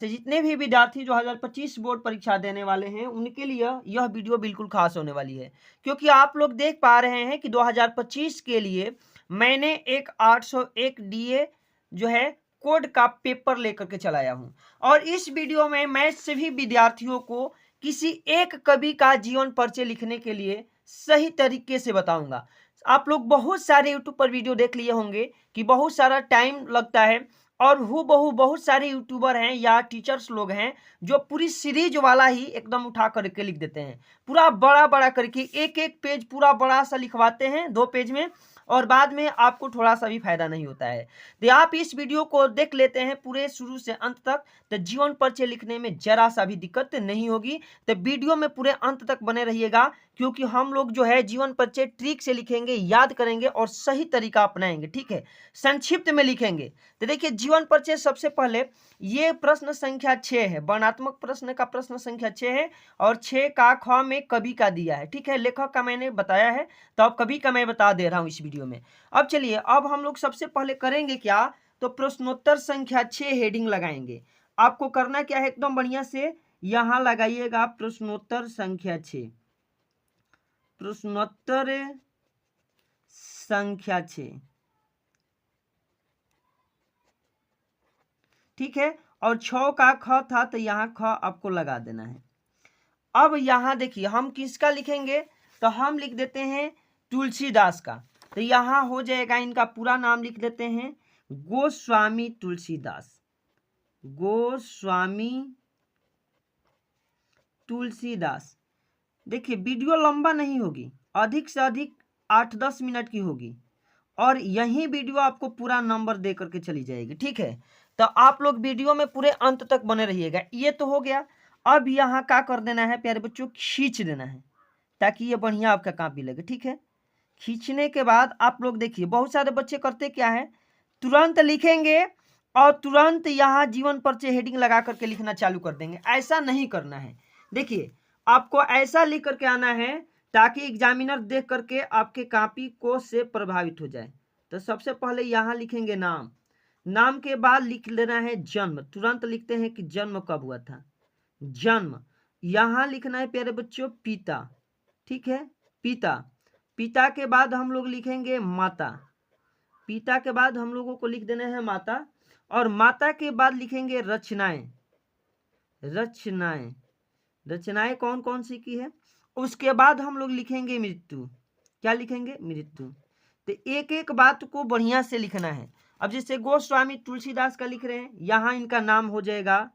से जितने भी विद्यार्थी 2025 बोर्ड परीक्षा देने वाले हैं उनके लिए यह वीडियो बिल्कुल खास होने वाली है, क्योंकि आप लोग देख पा रहे हैं कि 2025 के लिए मैंने एक 801 डीए जो है कोड का पेपर लेकर के चलाया हूं, और इस वीडियो में मैं सभी विद्यार्थियों को किसी एक कवि का जीवन परिचय लिखने के लिए सही तरीके से बताऊंगा। आप लोग बहुत सारे यूट्यूब पर वीडियो देख लिए होंगे कि बहुत सारा टाइम लगता है, और हूबहू बहुत सारे यूट्यूबर हैं या टीचर्स लोग हैं जो पूरी सीरीज वाला ही एकदम उठा करके लिख देते हैं, पूरा बड़ा बड़ा करके एक एक पेज पूरा बड़ा सा लिखवाते हैं 2 पेज में, और बाद में आपको थोड़ा सा भी फायदा नहीं होता है। तो आप इस वीडियो को देख लेते हैं पूरे शुरू से अंत तक, तो जीवन परिचय लिखने में जरा सा भी दिक्कत नहीं होगी। तो वीडियो में पूरे अंत तक बने रहिएगा, क्योंकि हम लोग जो है जीवन परिचय ट्रिक से लिखेंगे, याद करेंगे और सही तरीका अपनाएंगे, ठीक है, संक्षिप्त में लिखेंगे। तो देखिए जीवन परिचय सबसे पहले ये प्रश्न संख्या 6 है, वर्णनात्मक प्रश्न का प्रश्न संख्या 6 है, और 6 का ख में कवि का दिया है, ठीक है, लेखक का मैंने बताया है, तो अब कवि का मैं बता दे रहा हूं इस वीडियो में। अब चलिए, अब हम लोग सबसे पहले करेंगे क्या, तो प्रश्नोत्तर संख्या 6 हेडिंग लगाएंगे। आपको करना क्या है, एकदम बढ़िया से यहां लगाइएगा प्रश्नोत्तर संख्या 6, प्रश्नोत्तर संख्या 6, ठीक है, और 6 का ख था तो यहाँ ख आपको लगा देना है। अब यहाँ देखिए हम किसका लिखेंगे, तो हम लिख देते हैं तुलसीदास का। तो यहाँ हो जाएगा, इनका पूरा नाम लिख देते हैं गोस्वामी तुलसीदास, गोस्वामी तुलसीदास। देखिए वीडियो लंबा नहीं होगी, अधिक से अधिक 8-10 मिनट की होगी, और यही वीडियो आपको पूरा नंबर दे करके चली जाएगी, ठीक है। तो आप लोग वीडियो में पूरे अंत तक बने रहिएगा। ये तो हो गया। अब यहाँ क्या कर देना है प्यारे बच्चों, खींच देना है, ताकि ये बढ़िया आपका कॉपी लगे, ठीक है। खींचने के बाद आप लोग देखिए, बहुत सारे बच्चे करते क्या है, तुरंत लिखेंगे और तुरंत यहाँ जीवन परिचय हेडिंग लगा करके लिखना चालू कर देंगे। ऐसा नहीं करना है। देखिए आपको ऐसा लिख करके आना है ताकि एग्जामिनर देख करके आपके कॉपी को से प्रभावित हो जाए। तो सबसे पहले यहाँ लिखेंगे नाम, नाम के बाद लिख लेना है जन्म, तुरंत लिखते हैं कि जन्म कब हुआ था, जन्म। यहाँ लिखना है प्यारे बच्चों पिता, ठीक है, पिता। पिता के बाद हम लोग लिखेंगे माता, पिता के बाद हम लोगों को लिख देना है माता, और माता के बाद लिखेंगे रचनाएं, रचनाएं, रचनाएं कौन कौन सी की है। उसके बाद हम लोग लिखेंगे मृत्यु, क्या लिखेंगे, मृत्यु। तो एक एक बात को बढ़िया से लिखना है। अब जैसे गोस्वामी तुलसीदास का लिख रहे हैं, यहां इनका नाम हो जाएगा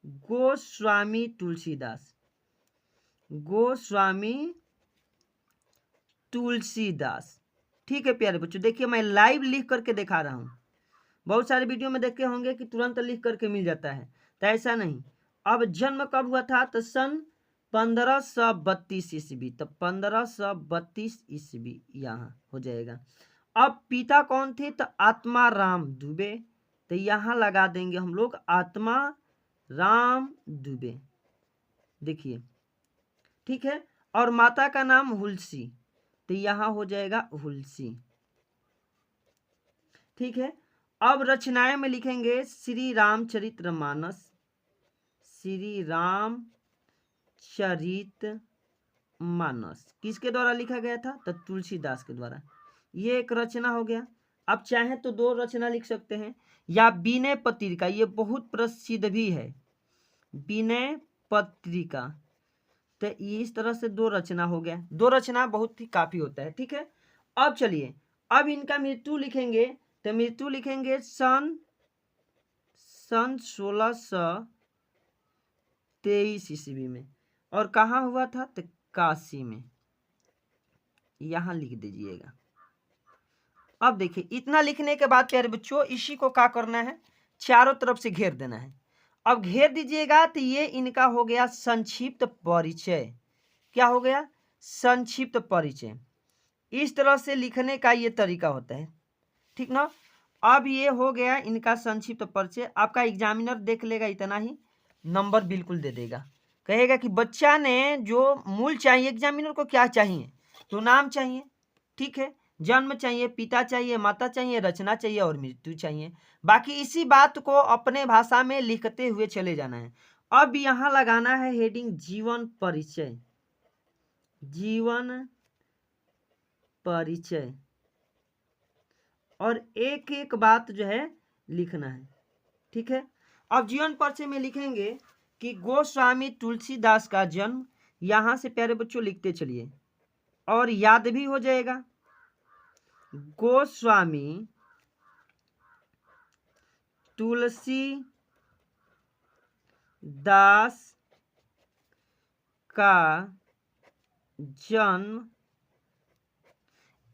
गोस्वामी तुलसीदास, गोस्वामी तुलसीदास, ठीक है प्यारे बच्चों। देखिए मैं लाइव लिख करके दिखा रहा हूं, बहुत सारे वीडियो में देखे होंगे कि तुरंत लिख करके मिल जाता है, तो ऐसा नहीं। अब जन्म कब हुआ था, तो सन 1532 ईस्वी, तो 1532 ईस्वी यहाँ हो जाएगा। अब पिता कौन थे, तो आत्मा राम दुबे, तो यहाँ लगा देंगे हम लोग आत्मा राम दुबे, देखिए, ठीक है। और माता का नाम हुलसी, तो यहाँ हो जाएगा हुलसी, ठीक है। अब रचनाएं में लिखेंगे श्री रामचरितमानस, श्री रामचरितमानस किसके द्वारा लिखा गया था, तो तुलसीदास के द्वारा। ये एक रचना हो गया। अब चाहे तो 2 रचना लिख सकते हैं, या विनय पत्रिका, ये बहुत प्रसिद्ध भी है, विनय पत्रिका। तो इस तरह से 2 रचना हो गया, 2 रचना बहुत ही काफी होता है, ठीक है। अब चलिए, अब इनका मृत्यु लिखेंगे, तो मृत्यु लिखेंगे सन 1623 ईस्वी में, और कहाँ हुआ था, तो काशी में, यहां लिख दीजिएगा। अब देखिए इतना लिखने के बाद प्यारे बच्चों इसी को क्या करना है, चारों तरफ से घेर देना है। अब घेर दीजिएगा तो ये इनका हो गया संक्षिप्त परिचय, क्या हो गया, संक्षिप्त परिचय। इस तरह से लिखने का ये तरीका होता है, ठीक ना। अब ये हो गया इनका संक्षिप्त परिचय। आपका एग्जामिनर देख लेगा, इतना ही नंबर बिल्कुल दे देगा, कहेगा कि बच्चा ने जो मूल चाहिए, एग्जामिनर को क्या चाहिए, तो नाम चाहिए, ठीक है, जन्म चाहिए, पिता चाहिए, माता चाहिए, रचना चाहिए और मृत्यु चाहिए। बाकी इसी बात को अपने भाषा में लिखते हुए चले जाना है। अब यहाँ लगाना है हेडिंग जीवन परिचय, जीवन परिचय, और एक एक बात जो है लिखना है। ठीक है, अब जीवन परिचय में लिखेंगे कि गोस्वामी तुलसीदास का जन्म, यहां से प्यारे बच्चों लिखते चलिए और याद भी हो जाएगा। गोस्वामी तुलसीदास का जन्म,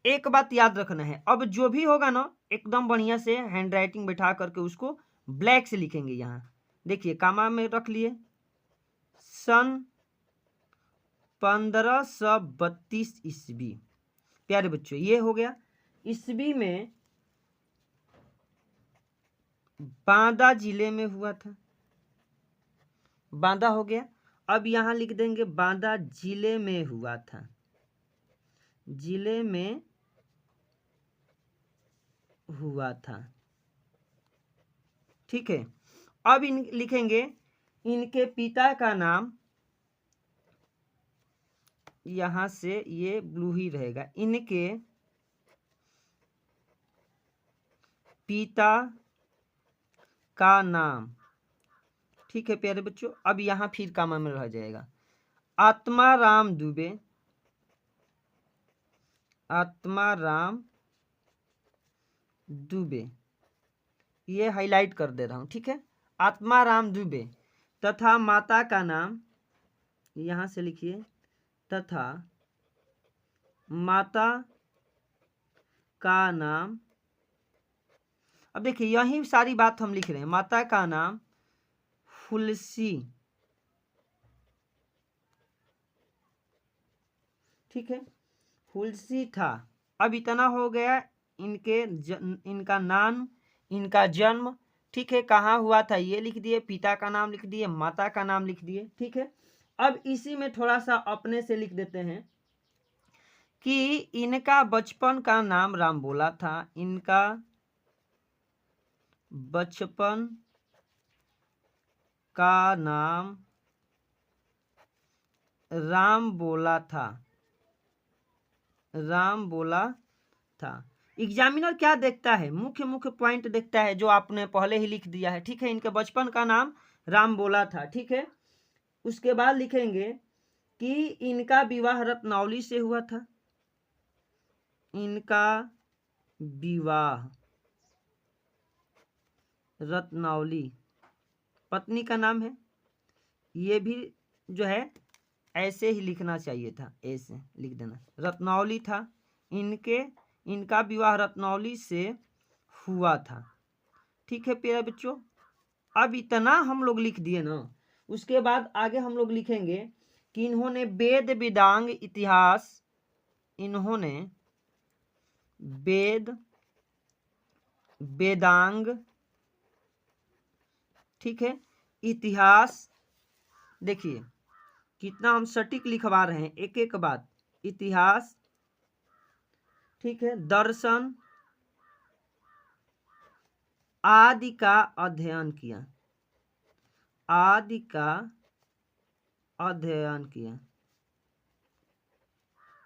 एक बात याद रखना है, अब जो भी होगा ना एकदम बढ़िया से हैंड राइटिंग बैठा करके उसको ब्लैक से लिखेंगे। यहाँ देखिए कामा में रख लिए, सन 1532 ईस्वी। प्यारे बच्चों ये हो गया। ईस्वी में बांदा जिले में हुआ था, बांदा हो गया। अब यहां लिख देंगे बांदा जिले में हुआ था, जिले में हुआ था। ठीक है, अब लिखेंगे इनके पिता का नाम, यहां से ये ब्लू ही रहेगा, इनके पिता का नाम। ठीक है प्यारे बच्चों, अब यहां फिर कामा में रह जाएगा, आत्माराम दुबे, आत्माराम दुबे, ये हाईलाइट कर दे रहा हूं। ठीक है, आत्माराम दुबे, तथा माता का नाम यहां से लिखिए, तथा माता का नाम। अब देखिए यही सारी बात हम लिख रहे हैं, माता का नाम फुलसी। ठीक है, फुलसी था। अब इतना हो गया, इनका नाम, इनका जन्म। ठीक है, कहाँ हुआ था ये लिख दिए, पिता का नाम लिख दिए, माता का नाम लिख दिए। ठीक है, अब इसी में थोड़ा सा अपने से लिख देते हैं कि इनका बचपन का नाम राम बोला था, इनका बचपन का नाम राम बोला था, राम बोला था। एग्जामिनर क्या देखता है, मुख्य मुख्य पॉइंट देखता है जो आपने पहले ही लिख दिया है। ठीक है, इनके बचपन का नाम राम बोला था। ठीक है, उसके बाद लिखेंगे कि इनका विवाह रत्नावली से हुआ था, इनका विवाह रत्नावली, पत्नी का नाम है, ये भी जो है ऐसे ही लिखना चाहिए था, ऐसे लिख देना, रत्नावली था, इनका विवाह रत्नावली से हुआ था। ठीक है प्यारे बच्चों, अब इतना हम लोग लिख दिए ना, उसके बाद आगे हम लोग लिखेंगे कि इन्होंने वेद वेदांग इतिहास, इन्होंने वेद वेदांग, ठीक है, इतिहास, देखिए कितना हम सटीक लिखवा रहे हैं एक एक बात, इतिहास, ठीक है, दर्शन आदि का अध्ययन किया, आदि का अध्ययन किया,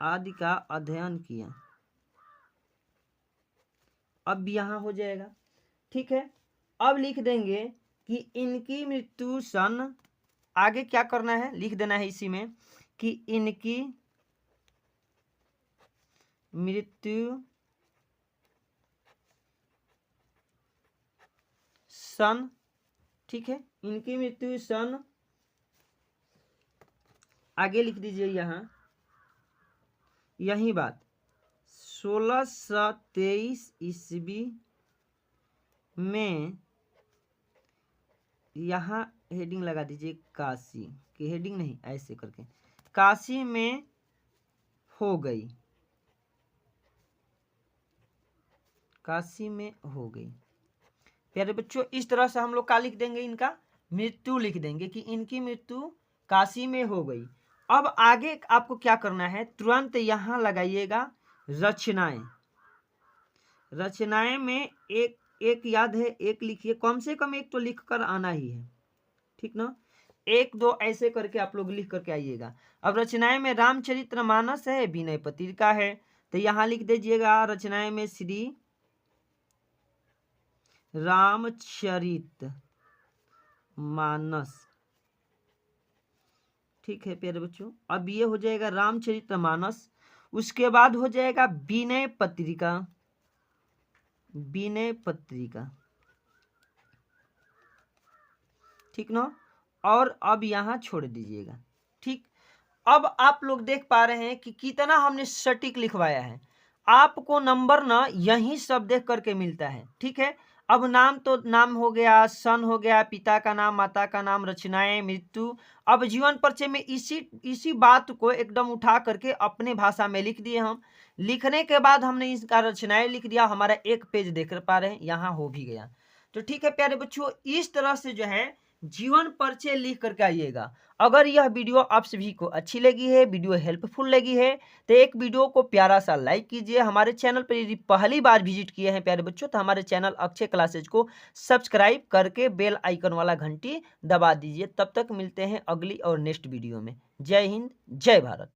आदि का अध्ययन किया। अब यहां हो जाएगा। ठीक है, अब लिख देंगे कि इनकी मृत्यु सन, आगे क्या करना है लिख देना है इसी में कि इनकी मृत्यु सन, ठीक है, इनकी मृत्यु सन, आगे लिख दीजिए यहां यही बात 1623 ईस्वी में, यहाँ हेडिंग लगा दीजिए काशी की, हेडिंग नहीं ऐसे करके, काशी में हो गई, काशी में हो गई। प्यारे बच्चों इस तरह से हम लोग क्या लिख देंगे, इनका मृत्यु लिख देंगे कि इनकी मृत्यु काशी में हो गई। अब आगे आपको क्या करना है, तुरंत यहाँ लगाइएगा रचनाएं, रचनाएं में एक एक याद है, एक लिखिए, कम से कम एक तो लिख कर आना ही है, ठीक ना। एक दो ऐसे करके आप लोग लिख करके आइएगा। अब रचनाएं में रामचरितमानस है, विनय पत्रिका है, तो यहाँ लिख दीजिएगा रचनाएं में श्री रामचरित मानस, ठीक है प्यारे बच्चों। अब ये हो जाएगा रामचरितमानस, उसके बाद हो जाएगा विनय पत्रिका, विनय पत्रिका, ठीक ना। और अब यहाँ छोड़ दीजिएगा, ठीक। अब आप लोग देख पा रहे हैं कि कितना हमने सटीक लिखवाया है। आपको नंबर ना यही सब देख करके मिलता है, ठीक है। अब नाम तो नाम हो गया, सन हो गया, पिता का नाम, माता का नाम, रचनाएं, मृत्यु। अब जीवन परिचय में इसी बात को एकदम उठा करके अपने भाषा में लिख दिए हम। लिखने के बाद हमने इसका रचनाएं लिख दिया, हमारा एक पेज देख पा रहे हैं, यहाँ हो भी गया। तो ठीक है प्यारे बच्चों, इस तरह से जो है जीवन परिचय लिख करके आइएगा। अगर यह वीडियो आप सभी को अच्छी लगी है, वीडियो हेल्पफुल लगी है, तो एक वीडियो को प्यारा सा लाइक कीजिए। हमारे चैनल पर यदि पहली बार विजिट किए हैं प्यारे बच्चों, तो हमारे चैनल अक्षय क्लासेज को सब्सक्राइब करके बेल आइकन वाला घंटी दबा दीजिए। तब तक मिलते हैं अगली और नेक्स्ट वीडियो में। जय हिंद, जय भारत।